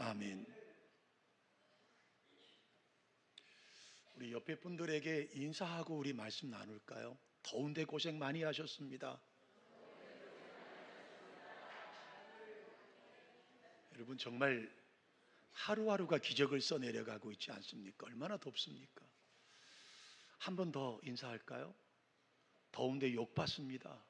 아멘. 우리 옆에 분들에게 인사하고 우리 말씀 나눌까요? 더운데 고생 많이 하셨습니다. 여러분 정말 하루하루가 기적을 써내려가고 있지 않습니까? 얼마나 덥습니까? 한 번 더 인사할까요? 더운데 욕 받습니다.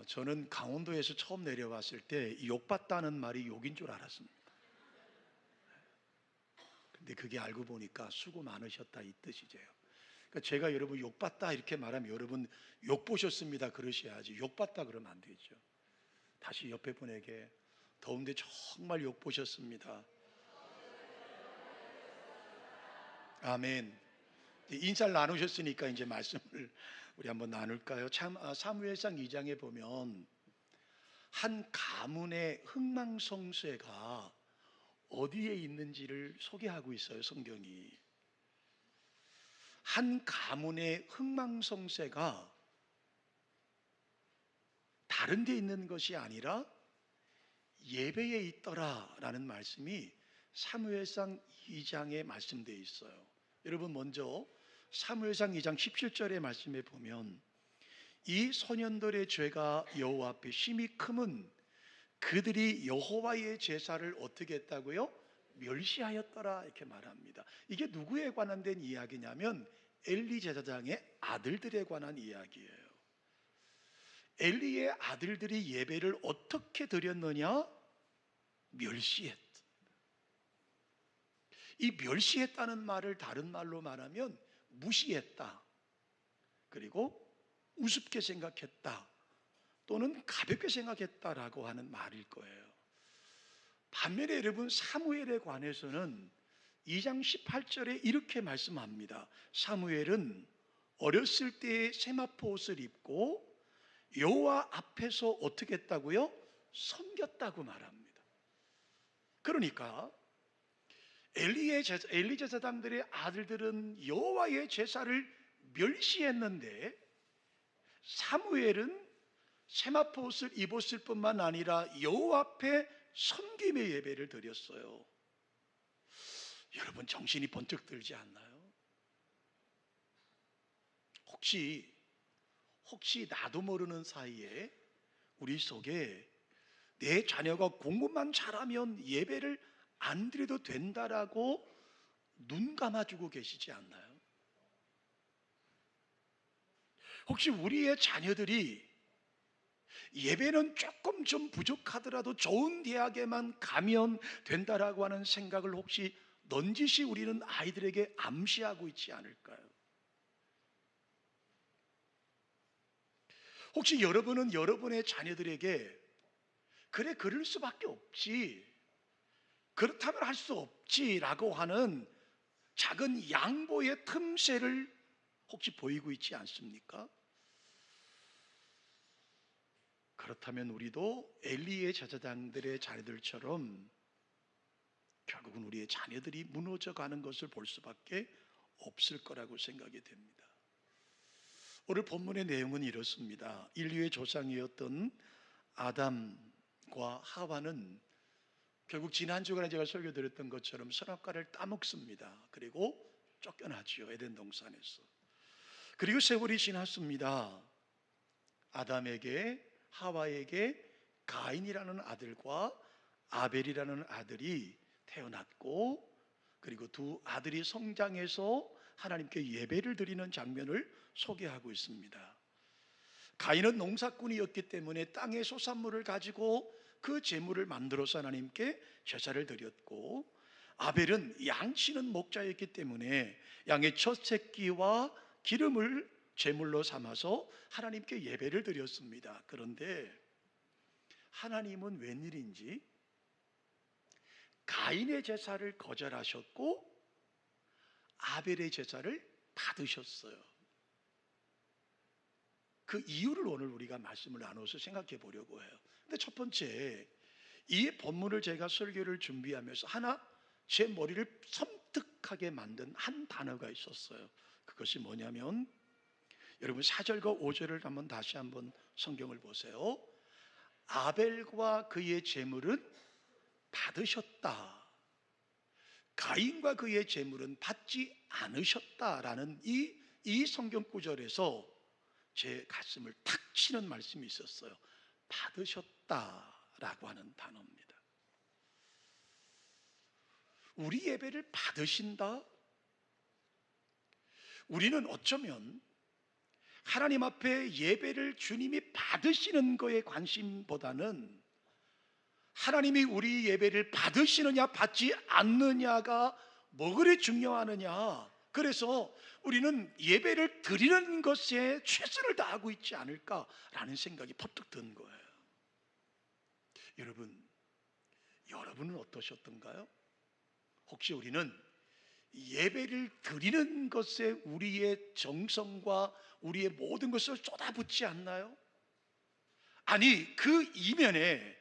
저는 강원도에서 처음 내려왔을 때 욕 받다는 말이 욕인 줄 알았습니다. 근데 그게 알고 보니까 수고 많으셨다 이 뜻이죠. 그러니까 제가 여러분 욕 받다 이렇게 말하면 여러분 욕 보셨습니다 그러셔야지, 욕 받다 그러면 안 되죠. 다시 옆에 분에게 더운데 정말 욕 보셨습니다. 아멘. 인사를 나누셨으니까 이제 말씀을 우리 한번 나눌까요? 사무엘상 2장에 보면 한 가문의 흥망성쇠가 어디에 있는지를 소개하고 있어요, 성경이. 한 가문의 흥망성쇠가 다른 데 있는 것이 아니라 예배에 있더라라는 말씀이 사무엘상 2장에 말씀되어 있어요. 여러분 먼저 사무엘상 2장 17절의 말씀에 보면 이 소년들의 죄가 여호와 앞에 심히 크면 그들이 여호와의 제사를 어떻게 했다고요? 멸시하였더라 이렇게 말합니다. 이게 누구에 관한된 이야기냐면 엘리 제사장의 아들들에 관한 이야기예요. 엘리의 아들들이 예배를 어떻게 드렸느냐? 멸시했다. 이 멸시했다는 말을 다른 말로 말하면 무시했다, 그리고 우습게 생각했다, 또는 가볍게 생각했다라고 하는 말일 거예요. 반면에 여러분 사무엘에 관해서는 2장 18절에 이렇게 말씀합니다. 사무엘은 어렸을 때에 세마포 옷을 입고 여호와 앞에서 어떻게 했다고요? 섬겼다고 말합니다. 그러니까 엘리 제사장들의 아들들은 여호와의 제사를 멸시했는데 사무엘은 세마포 옷을 입었을 뿐만 아니라 여호와 앞에 섬김의 예배를 드렸어요. 여러분 정신이 번쩍 들지 않나요? 혹시 나도 모르는 사이에 우리 속에 내 자녀가 공부만 잘하면 예배를 안 드려도 된다라고 눈 감아주고 계시지 않나요? 혹시 우리의 자녀들이 예배는 조금 좀 부족하더라도 좋은 대학에만 가면 된다라고 하는 생각을 혹시 넌지시 우리는 아이들에게 암시하고 있지 않을까요? 혹시 여러분은 여러분의 자녀들에게 그래 그럴 수밖에 없지, 그렇다면 할 수 없지라고 하는 작은 양보의 틈새를 혹시 보이고 있지 않습니까? 그렇다면 우리도 엘리의 제사장들의 자녀들처럼 결국은 우리의 자녀들이 무너져가는 것을 볼 수밖에 없을 거라고 생각이 됩니다. 오늘 본문의 내용은 이렇습니다. 인류의 조상이었던 아담과 하와는 결국 지난 주간에 제가 설교드렸던 것처럼 선악과를 따먹습니다. 그리고 쫓겨나죠, 에덴 동산에서. 그리고 세월이 지났습니다. 아담에게, 하와에게 가인이라는 아들과 아벨이라는 아들이 태어났고, 그리고 두 아들이 성장해서 하나님께 예배를 드리는 장면을 소개하고 있습니다. 가인은 농사꾼이었기 때문에 땅의 소산물을 가지고 그 제물을 만들어서 하나님께 제사를 드렸고, 아벨은 양 치는 목자였기 때문에 양의 첫 새끼와 기름을 제물로 삼아서 하나님께 예배를 드렸습니다. 그런데 하나님은 웬일인지 가인의 제사를 거절하셨고 아벨의 제사를 받으셨어요. 그 이유를 오늘 우리가 말씀을 나눠서 생각해 보려고 해요. 근데 첫 번째, 이 본문을 제가 설교를 준비하면서 하나 제 머리를 섬뜩하게 만든 한 단어가 있었어요. 그것이 뭐냐면 여러분 4절과 5절을 한번 다시 한번 성경을 보세요. 아벨과 그의 제물은 받으셨다, 가인과 그의 제물은 받지 않으셨다라는 이 성경 구절에서 제 가슴을 탁 치는 말씀이 있었어요. 받으셨다라고 하는 단어입니다. 우리 예배를 받으신다? 우리는 어쩌면 하나님 앞에 예배를 주님이 받으시는 거에 관심보다는 하나님이 우리 예배를 받으시느냐 받지 않느냐가 뭐 그리 중요하느냐, 그래서 우리는 예배를 드리는 것에 최선을 다하고 있지 않을까라는 생각이 퍼뜩 든 거예요. 여러분은 어떠셨던가요? 혹시 우리는 예배를 드리는 것에 우리의 정성과 우리의 모든 것을 쏟아붓지 않나요? 아니, 그 이면에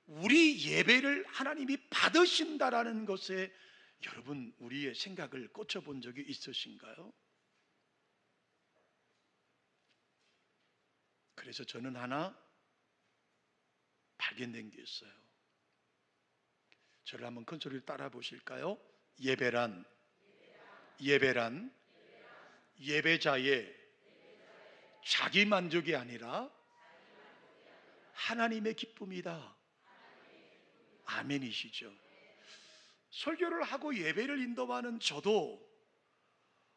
우리 예배를 하나님이 받으신다라는 것에 여러분 우리의 생각을 꽂혀본 적이 있으신가요? 그래서 저는 하나 발견된 게 있어요. 저를 한번 큰 소리로 따라 보실까요? 예배란 예배자의 자기 만족이 아니라 하나님의 기쁨이다. 아멘이시죠? 설교를 하고 예배를 인도하는 저도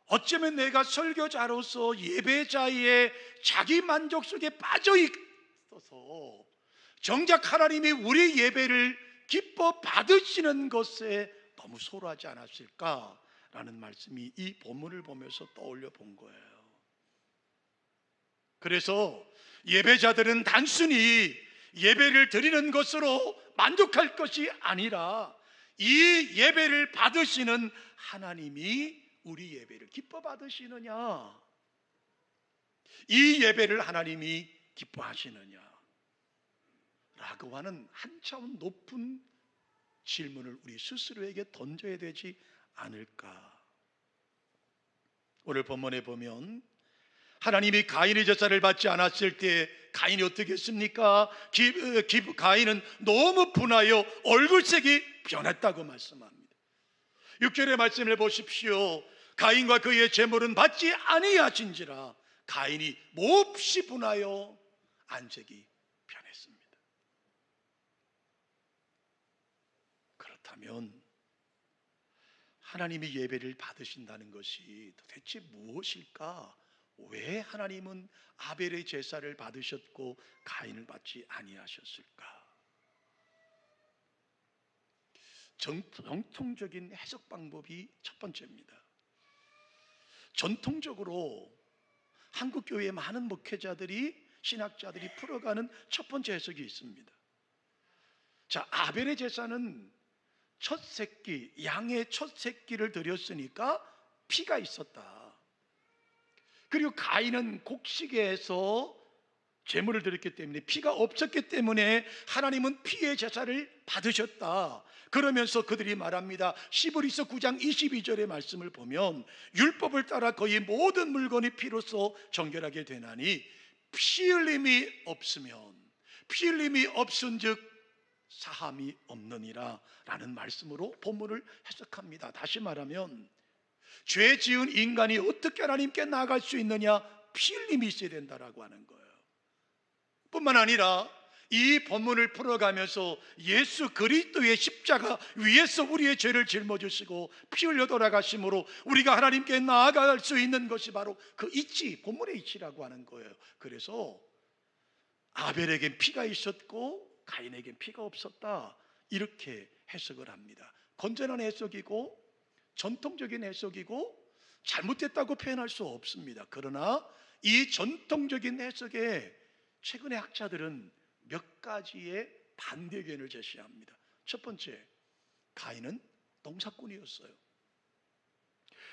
어쩌면 내가 설교자로서 예배자의 자기 만족 속에 빠져 있어서 정작 하나님이 우리 예배를 기뻐 받으시는 것에 너무 소홀하지 않았을까라는 말씀이 이 본문을 보면서 떠올려 본 거예요. 그래서 예배자들은 단순히 예배를 드리는 것으로 만족할 것이 아니라 이 예배를 받으시는 하나님이 우리 예배를 기뻐 받으시느냐, 이 예배를 하나님이 기뻐하시느냐 라고 하는 한 차원 높은 질문을 우리 스스로에게 던져야 되지 않을까. 오늘 본문에 보면 하나님이 가인의 제사를 받지 않았을 때 가인이 어떻게 했습니까? 가인은 너무 분하여 얼굴색이 변했다고 말씀합니다. 6절의 말씀을 보십시오. 가인과 그의 제물은 받지 아니하신지라 가인이 몹시 분하여 안색이 변했습니다. 그렇다면 하나님이 예배를 받으신다는 것이 도대체 무엇일까? 왜 하나님은 아벨의 제사를 받으셨고 가인을 받지 아니하셨을까? 정통적인 해석 방법이 첫 번째입니다. 전통적으로 한국 교회의 많은 목회자들이, 신학자들이 풀어가는 첫 번째 해석이 있습니다. 자, 아벨의 제사는 첫 새끼, 양의 첫 새끼를 드렸으니까 피가 있었다. 그리고 가인은 곡식에서 제물을 드렸기 때문에 피가 없었기 때문에 하나님은 피의 제사를 받으셨다. 그러면서 그들이 말합니다. 시브리서 9장 22절의 말씀을 보면 율법을 따라 거의 모든 물건이 피로써 정결하게 되나니 피 흘림이 없은즉 사함이 없느니라 라는 말씀으로 본문을 해석합니다. 다시 말하면 죄 지은 인간이 어떻게 하나님께 나아갈 수 있느냐? 피 흘림이 있어야 된다라고 하는 거예요. 뿐만 아니라 이 본문을 풀어가면서 예수 그리스도의 십자가 위에서 우리의 죄를 짊어지시고 피 흘려 돌아가심으로 우리가 하나님께 나아갈 수 있는 것이 바로 그 이치, 본문의 이치라고 하는 거예요. 그래서 아벨에겐 피가 있었고 가인에겐 피가 없었다, 이렇게 해석을 합니다. 건전한 해석이고 전통적인 해석이고 잘못됐다고 표현할 수 없습니다. 그러나 이 전통적인 해석에 최근의 학자들은 몇 가지의 반대 의견을 제시합니다. 첫 번째, 가인은 농사꾼이었어요.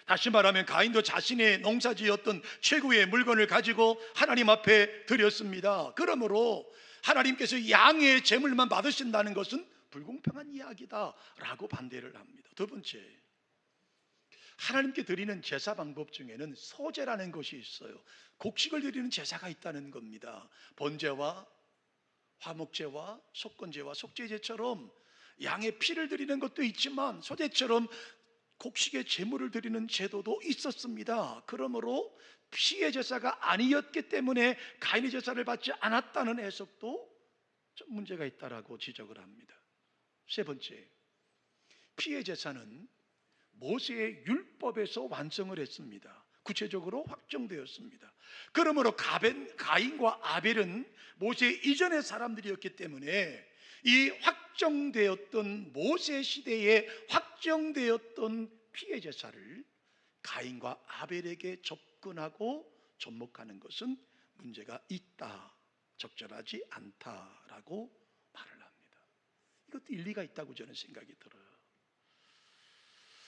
다시 말하면 가인도 자신의 농사지었던 최고의 물건을 가지고 하나님 앞에 드렸습니다. 그러므로 하나님께서 양의 제물만 받으신다는 것은 불공평한 이야기다 라고 반대를 합니다. 두 번째, 하나님께 드리는 제사 방법 중에는 소제라는 것이 있어요. 곡식을 드리는 제사가 있다는 겁니다. 번제와 화목제와 속건제와 속죄제처럼 양의 피를 드리는 것도 있지만 소제처럼 곡식의 제물을 드리는 제도도 있었습니다. 그러므로 피의 제사가 아니었기 때문에 가인의 제사를 받지 않았다는 해석도 좀 문제가 있다라고 지적을 합니다. 세 번째, 피의 제사는 모세의 율법에서 완성을 했습니다. 구체적으로 확정되었습니다. 그러므로 가인과 아벨은 모세 이전의 사람들이었기 때문에 이 확정되었던 모세 시대에 확정되었던 피의 제사를 가인과 아벨에게 접근하고 접목하는 것은 문제가 있다, 적절하지 않다라고 말을 합니다. 이것도 일리가 있다고 저는 생각이 들어요.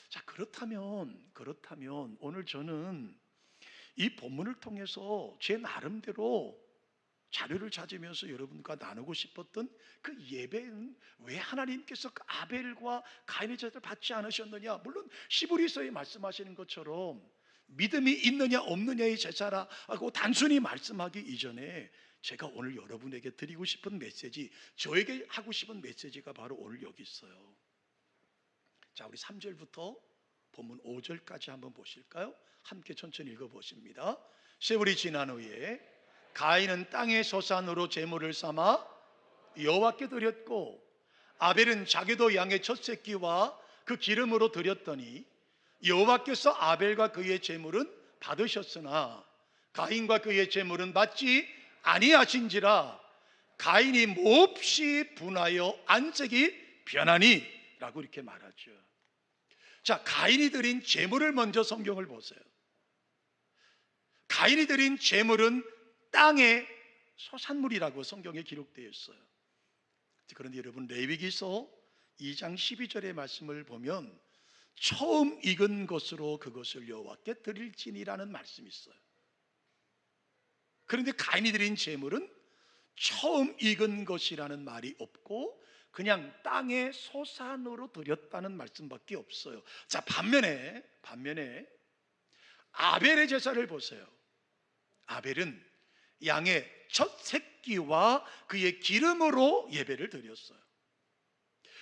자, 그렇다면 오늘 저는 이 본문을 통해서 제 나름대로 자료를 찾으면서 여러분과 나누고 싶었던 그 예배는 왜 하나님께서 그 아벨과 가인의 제사를 받지 않으셨느냐. 물론 시브리서에 말씀하시는 것처럼 믿음이 있느냐 없느냐의 제사라고 단순히 말씀하기 이전에 제가 오늘 여러분에게 드리고 싶은 메시지, 저에게 하고 싶은 메시지가 바로 오늘 여기 있어요. 자, 우리 3절부터 본문 5절까지 한번 보실까요? 함께 천천히 읽어보십니다. 세월이 지난 후에 가인은 땅의 소산으로 제물을 삼아 여호와께 드렸고 아벨은 자기도 양의 첫 새끼와 그 기름으로 드렸더니 여호와께서 아벨과 그의 제물은 받으셨으나 가인과 그의 제물은 받지 아니하신지라 가인이 몹시 분하여 안색이 변하니 라고 이렇게 말하죠. 자, 가인이 드린 제물을 먼저 성경을 보세요. 가인이 드린 제물은 땅의 소산물이라고 성경에 기록되어 있어요. 그런데 여러분, 레위기서 2장 12절의 말씀을 보면 처음 익은 것으로 그것을 여호와께 드릴지니라는 말씀이 있어요. 그런데 가인이 드린 제물은 처음 익은 것이라는 말이 없고 그냥 땅의 소산으로 드렸다는 말씀밖에 없어요. 자, 반면에 아벨의 제사를 보세요. 아벨은 양의 첫 새끼와 그의 기름으로 예배를 드렸어요.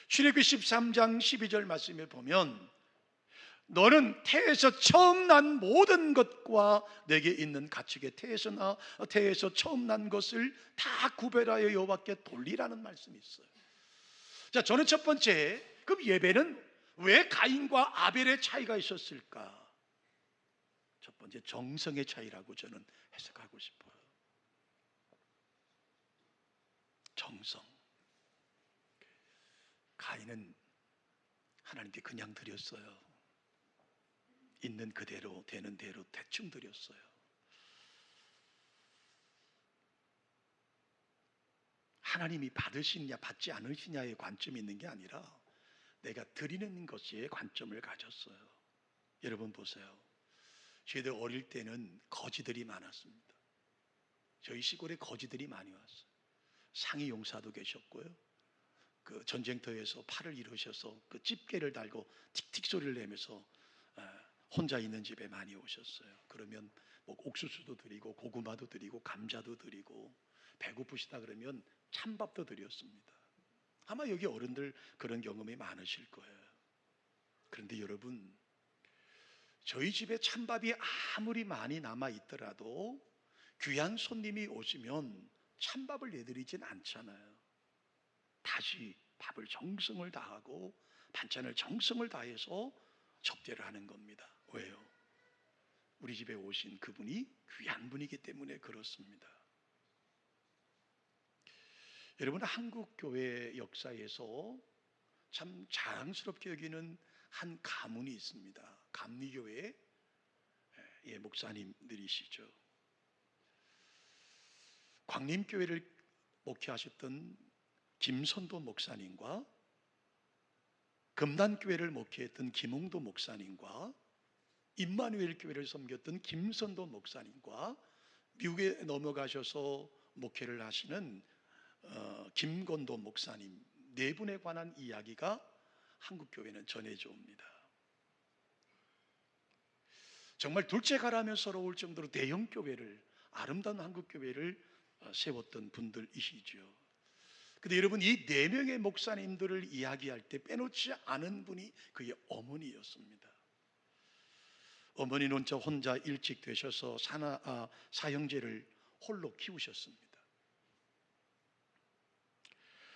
출애굽기 13장 12절 말씀에 보면 너는 태에서 처음 난 모든 것과 내게 있는 가축의 태에서 처음 난 것을 다 구별하여 여호와께 돌리라는 말씀이 있어요. 자, 저는 첫 번째, 그럼 예배는 왜 가인과 아벨의 차이가 있었을까? 첫 번째, 정성의 차이라고 저는 해석하고 싶어요. 정성. 가인은 하나님께 그냥 드렸어요. 있는 그대로 되는 대로 대충 드렸어요. 하나님이 받으시느냐 받지 않으시냐의 관점이 있는 게 아니라 내가 드리는 것에 관점을 가졌어요. 여러분 보세요. 저희들 어릴 때는 거지들이 많았습니다. 저희 시골에 거지들이 많이 왔어요. 상위 용사도 계셨고요. 그 전쟁터에서 팔을 잃으셔서 그 집게를 달고 틱틱 소리를 내면서 혼자 있는 집에 많이 오셨어요. 그러면 뭐 옥수수도 드리고 고구마도 드리고 감자도 드리고 배고프시다 그러면 찬밥도 드렸습니다. 아마 여기 어른들 그런 경험이 많으실 거예요. 그런데 여러분, 저희 집에 찬밥이 아무리 많이 남아 있더라도 귀한 손님이 오시면 찬밥을 내드리진 않잖아요. 다시 밥을 정성을 다하고 반찬을 정성을 다해서 접대를 하는 겁니다. 왜요? 우리 집에 오신 그분이 귀한 분이기 때문에 그렇습니다. 여러분, 한국 교회 역사에서 참 자랑스럽게 여기는 한 가문이 있습니다. 감리교회의 목사님들이시죠. 광림교회를 목회하셨던 김선도 목사님과 금단교회를 목회했던 김홍도 목사님과 임마누엘 교회를 섬겼던 김선도 목사님과 미국에 넘어가셔서 목회를 하시는 김건도 목사님 네 분에 관한 이야기가 한국 교회는 전해져 옵니다. 정말 둘째 가라면 서러울 정도로 대형 교회를, 아름다운 한국 교회를 세웠던 분들이시죠. 근데 여러분, 이 네 명의 목사님들을 이야기할 때 빼놓지 않은 분이 그의 어머니였습니다. 어머니는 혼자 일찍 되셔서 사형제를 홀로 키우셨습니다.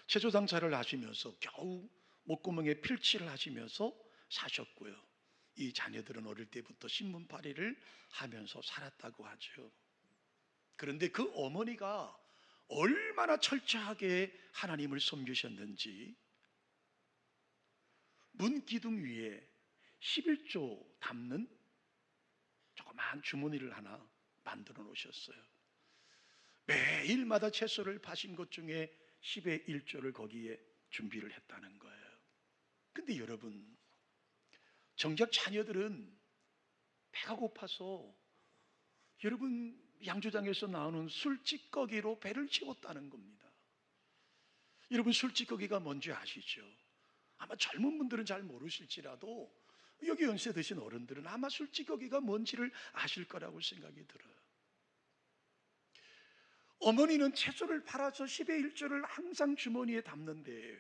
체조 장사를 하시면서 겨우 목구멍에 필치를 하시면서 사셨고요. 이 자녀들은 어릴 때부터 신문팔이를 하면서 살았다고 하죠. 그런데 그 어머니가 얼마나 철저하게 하나님을 섬기셨는지 문 기둥 위에 11조 담는 조그마한 주머니를 하나 만들어 놓으셨어요. 매일마다 채소를 파신 것 중에 10의 1조를 거기에 준비를 했다는 거예요. 근데 여러분, 정작 자녀들은 배가 고파서 여러분 양조장에서 나오는 술찌꺼기로 배를 채웠다는 겁니다. 여러분, 술찌꺼기가 뭔지 아시죠? 아마 젊은 분들은 잘 모르실지라도 여기 연세 드신 어른들은 아마 술찌꺼기가 뭔지를 아실 거라고 생각이 들어요. 어머니는 채소를 팔아서 10의 1조를 항상 주머니에 담는데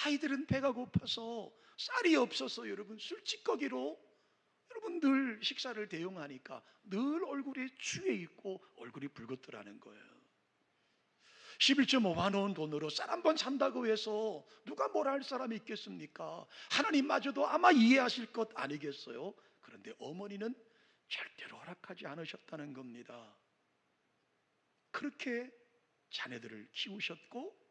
아이들은 배가 고파서 쌀이 없어서 여러분 술찌꺼기로 여러분 늘 식사를 대용하니까 늘 얼굴이 취해 있고 얼굴이 붉었더라는 거예요. 11조 모아놓은 돈으로 쌀 한 번 산다고 해서 누가 뭐라 할 사람이 있겠습니까? 하나님마저도 아마 이해하실 것 아니겠어요? 그런데 어머니는 절대로 허락하지 않으셨다는 겁니다. 그렇게 자녀들을 키우셨고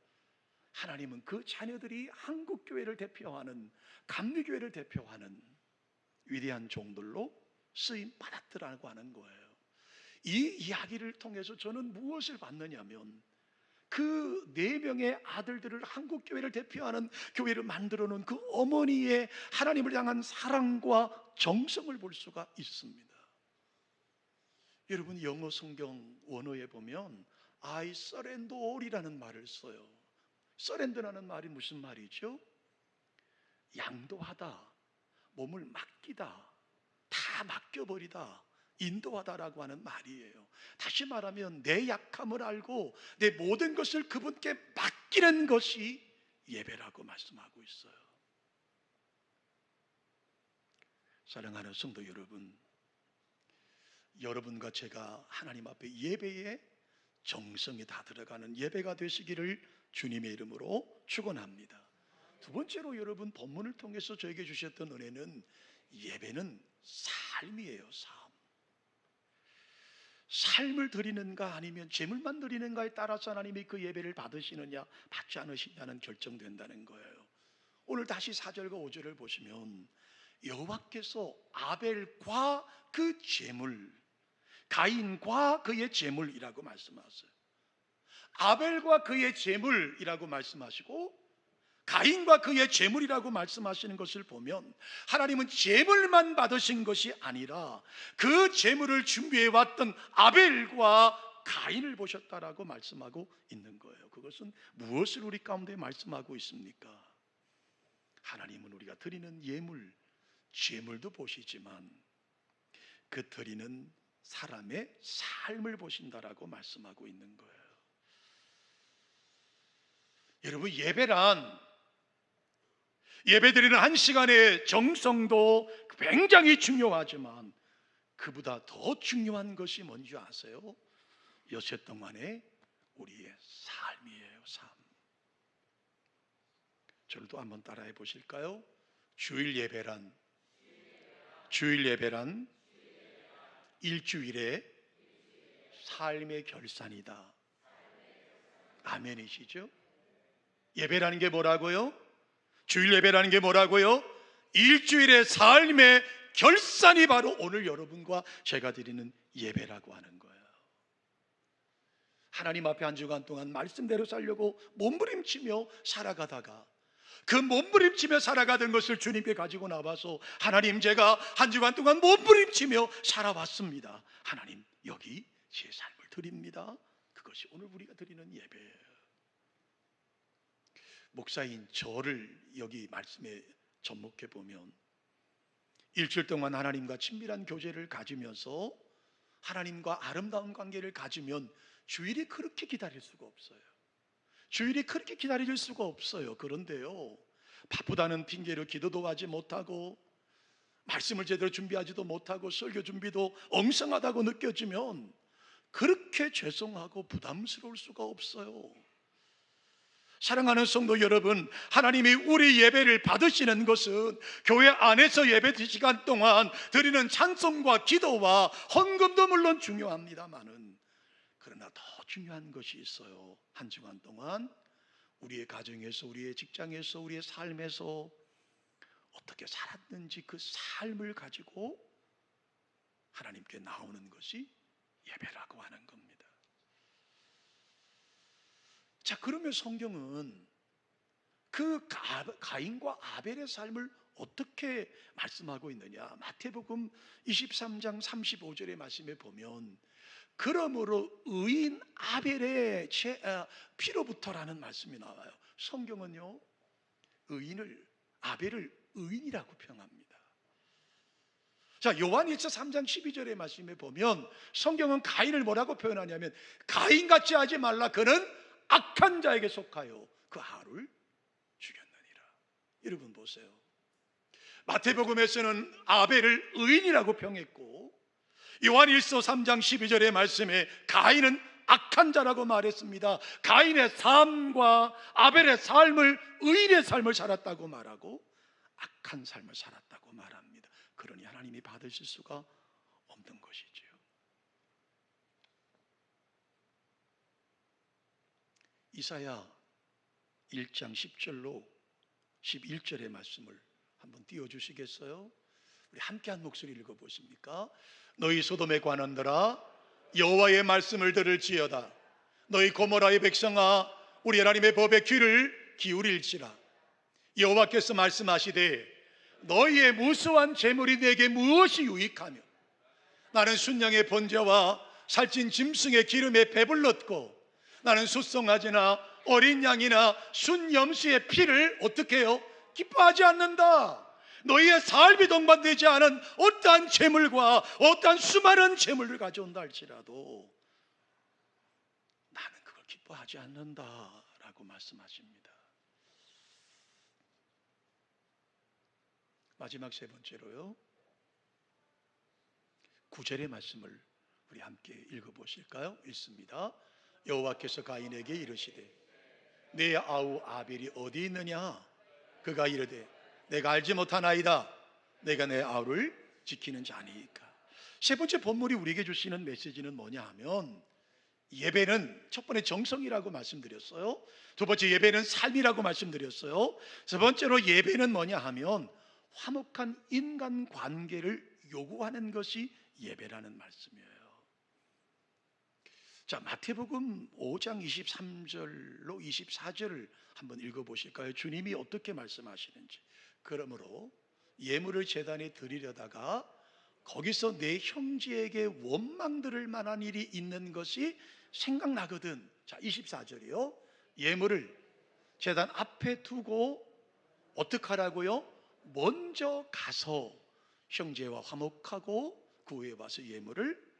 하나님은 그 자녀들이 한국교회를 대표하는, 감리교회를 대표하는 위대한 종들로 쓰임 받았더라고 하는 거예요. 이 이야기를 통해서 저는 무엇을 봤느냐면 그 네 명의 아들들을 한국교회를 대표하는 교회를 만들어 놓은 그 어머니의 하나님을 향한 사랑과 정성을 볼 수가 있습니다. 여러분, 영어 성경 원어에 보면 I surrender all이라는 말을 써요. 서렌더라는 말이 무슨 말이죠? 양도하다, 몸을 맡기다, 다 맡겨버리다, 인도하다라고 하는 말이에요. 다시 말하면 내 약함을 알고 내 모든 것을 그분께 맡기는 것이 예배라고 말씀하고 있어요. 사랑하는 성도 여러분, 여러분과 제가 하나님 앞에 예배에 정성이 다 들어가는 예배가 되시기를 주님의 이름으로 축원합니다. 두 번째로 여러분, 본문을 통해서 저에게 주셨던 은혜는 예배는 삶이에요. 삶을 드리는가 아니면 재물만 드리는가에 따라서 하나님이 그 예배를 받으시느냐 받지 않으시냐는 결정된다는 거예요. 오늘 다시 4절과 5절을 보시면 여호와께서 아벨과 그 재물, 가인과 그의 재물이라고 말씀하세요. 아벨과 그의 재물이라고 말씀하시고 가인과 그의 재물이라고 말씀하시는 것을 보면 하나님은 재물만 받으신 것이 아니라 그 재물을 준비해 왔던 아벨과 가인을 보셨다라고 말씀하고 있는 거예요. 그것은 무엇을 우리 가운데 말씀하고 있습니까? 하나님은 우리가 드리는 예물, 재물도 보시지만 그 드리는 사람의 삶을 보신다라고 말씀하고 있는 거예요. 여러분, 예배드리는 한 시간의 정성도 굉장히 중요하지만 그보다 더 중요한 것이 뭔지 아세요? 여세 동안의 우리의 삶이에요. 삶. 저를 또 한번 따라해 보실까요? 주일 예배란 일주일의 삶의 결산이다. 아멘이시죠? 예배라는 게 뭐라고요? 주일 예배라는 게 뭐라고요? 일주일의 삶의 결산이 바로 오늘 여러분과 제가 드리는 예배라고 하는 거예요. 하나님 앞에 한 주간 동안 말씀대로 살려고 몸부림치며 살아가다가 그 몸부림치며 살아가던 것을 주님께 가지고 나와서 하나님, 제가 한 주간 동안 몸부림치며 살아왔습니다. 하나님, 여기 제 삶을 드립니다. 그것이 오늘 우리가 드리는 예배예요. 목사인 저를 여기 말씀에 접목해 보면 일주일 동안 하나님과 친밀한 교제를 가지면서 하나님과 아름다운 관계를 가지면 주일이 그렇게 기다릴 수가 없어요. 주일이 그렇게 기다릴 수가 없어요. 그런데요, 바쁘다는 핑계로 기도도 하지 못하고 말씀을 제대로 준비하지도 못하고 설교 준비도 엉성하다고 느껴지면 그렇게 죄송하고 부담스러울 수가 없어요. 사랑하는 성도 여러분, 하나님이 우리 예배를 받으시는 것은 교회 안에서 예배 시간 동안 드리는 찬송과 기도와 헌금도 물론 중요합니다만은, 그러나 더 중요한 것이 있어요. 한 주간 동안 우리의 가정에서, 우리의 직장에서, 우리의 삶에서 어떻게 살았는지 그 삶을 가지고 하나님께 나오는 것이 예배라고 하는 겁니다. 자, 그러면 성경은 그 가인과 아벨의 삶을 어떻게 말씀하고 있느냐? 마태복음 23장 35절의 말씀에 보면 그러므로 의인 아벨의 피로부터라는 말씀이 나와요. 성경은요, 아벨을 의인이라고 평합니다. 자, 요한일서 3장 12절의 말씀에 보면 성경은 가인을 뭐라고 표현하냐면, 가인같이 하지 말라, 그는 악한 자에게 속하여 그 아우를 죽였느니라. 여러분 보세요. 마태복음에서는 아벨을 의인이라고 평했고, 요한일서 3장 12절의 말씀에 가인은 악한 자라고 말했습니다. 가인의 삶과 아벨의 삶을 의인의 삶을 살았다고 말하고 악한 삶을 살았다고 말합니다. 그러니 하나님이 받으실 수가 없는 것이지요. 이사야 1장 10절로 11절의 말씀을 한번 띄워주시겠어요? 우리 함께 한 목소리 읽어보십니까? 너희 소돔에 관한들아, 여호와의 말씀을 들을지어다. 너희 고모라의 백성아, 우리 하나님의 법에 귀를 기울일지라. 여호와께서 말씀하시되, 너희의 무수한 재물이 내게 무엇이 유익하며 나는 순양의 번제와 살찐 짐승의 기름에 배불렀고 나는 숫송아지나 어린 양이나 순염소의 피를 어떻게 해요? 기뻐하지 않는다. 너희의 삶이 동반되지 않은 어떠한 재물과 어떠한 수많은 재물을 가져온다 할지라도 나는 그걸 기뻐하지 않는다라고 말씀하십니다. 마지막 세 번째로요, 9절의 말씀을 우리 함께 읽어보실까요? 읽습니다. 여호와께서 가인에게 이르시되, 내 아우 아벨이 어디 있느냐? 그가 이르되, 내가 알지 못하나이다. 내가 내 아우를 지키는 자니까. 세 번째 본문이 우리에게 주시는 메시지는 뭐냐 하면, 예배는 첫 번째 정성이라고 말씀드렸어요. 두 번째 예배는 삶이라고 말씀드렸어요. 세 번째로 예배는 뭐냐 하면 화목한 인간관계를 요구하는 것이 예배라는 말씀이에요. 자, 마태복음 5장 23절로 24절을 한번 읽어보실까요? 주님이 어떻게 말씀하시는지. 그러므로 예물을 제단에 드리려다가 거기서 내 형제에게 원망 들을 만한 일이 있는 것이 생각나거든. 자, 24절이요. 예물을 제단 앞에 두고 어떻게 하라고요? 먼저 가서 형제와 화목하고 구에 와서 예물을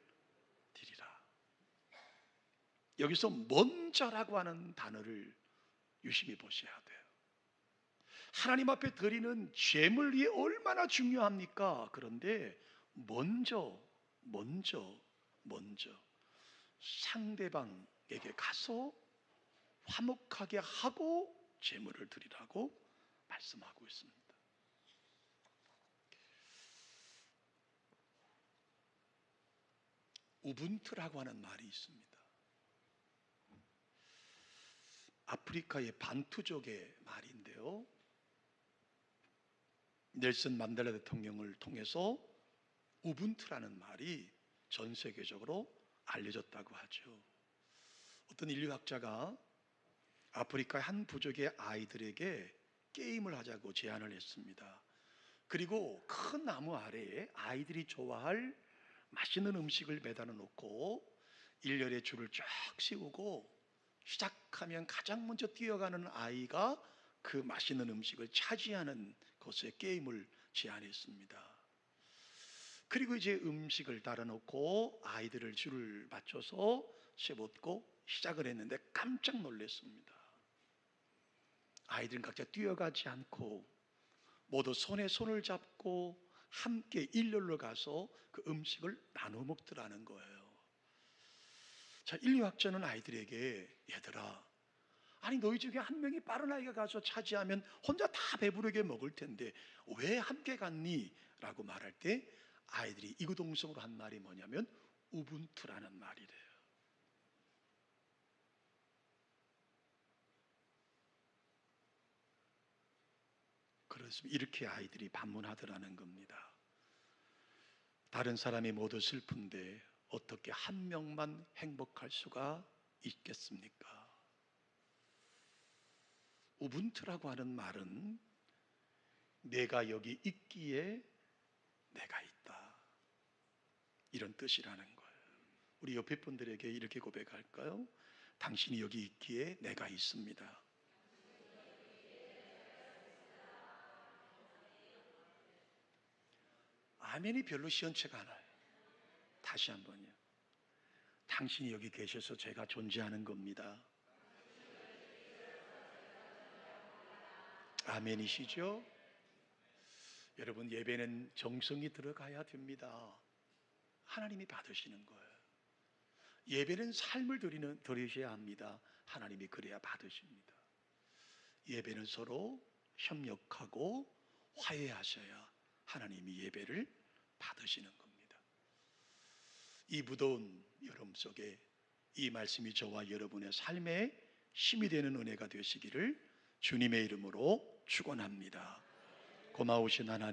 드리라. 여기서 먼저라고 하는 단어를 유심히 보셔야 돼요. 하나님 앞에 드리는 제물이 얼마나 중요합니까? 그런데 먼저 상대방에게 가서 화목하게 하고 제물을 드리라고 말씀하고 있습니다. 우분투라고 하는 말이 있습니다. 아프리카의 반투족의 말인데요, 넬슨 만델라 대통령을 통해서 우분투라는 말이 전 세계적으로 알려졌다고 하죠. 어떤 인류학자가 아프리카의 한 부족의 아이들에게 게임을 하자고 제안을 했습니다. 그리고 큰 나무 아래에 아이들이 좋아할 맛있는 음식을 매달아 놓고 일렬에 줄을 쫙 세우고 시작하면 가장 먼저 뛰어가는 아이가 그 맛있는 음식을 차지하는 것에 게임을 제안했습니다. 그리고 이제 음식을 달아놓고 아이들을 줄을 맞춰서 세웠고 시작을 했는데 깜짝 놀랐습니다. 아이들은 각자 뛰어가지 않고 모두 손에 손을 잡고 함께 일렬로 가서 그 음식을 나눠 먹더라는 거예요. 자, 인류학자는 아이들에게 얘들아, 아니 너희 중에 한 명이 빠른 아이가 가서 차지하면 혼자 다 배부르게 먹을 텐데 왜 함께 갔니? 라고 말할 때 아이들이 이구동성으로 한 말이 뭐냐면 우분투라는 말이래요. 그렇습니다. 이렇게 아이들이 반문하더라는 겁니다. 다른 사람이 모두 슬픈데 어떻게 한 명만 행복할 수가 있겠습니까? 우분투라고 하는 말은 내가 여기 있기에 내가 있다, 이런 뜻이라는 거예요. 우리 옆에 분들에게 이렇게 고백할까요? 당신이 여기 있기에 내가 있습니다. 아멘이 별로 시원치가 않아요. 다시 한번요. 당신이 여기 계셔서 제가 존재하는 겁니다. 아멘이시죠? 여러분, 예배는 정성이 들어가야 됩니다. 하나님이 받으시는 거예요. 예배는 삶을 드리셔야 합니다. 하나님이 그래야 받으십니다. 예배는 서로 협력하고 화해하셔야 하나님이 예배를 받으시는 겁니다. 이 무더운 여름 속에 이 말씀이 저와 여러분의 삶에 힘이 되는 은혜가 되시기를 주님의 이름으로 축원합니다. 고마우신 하나님,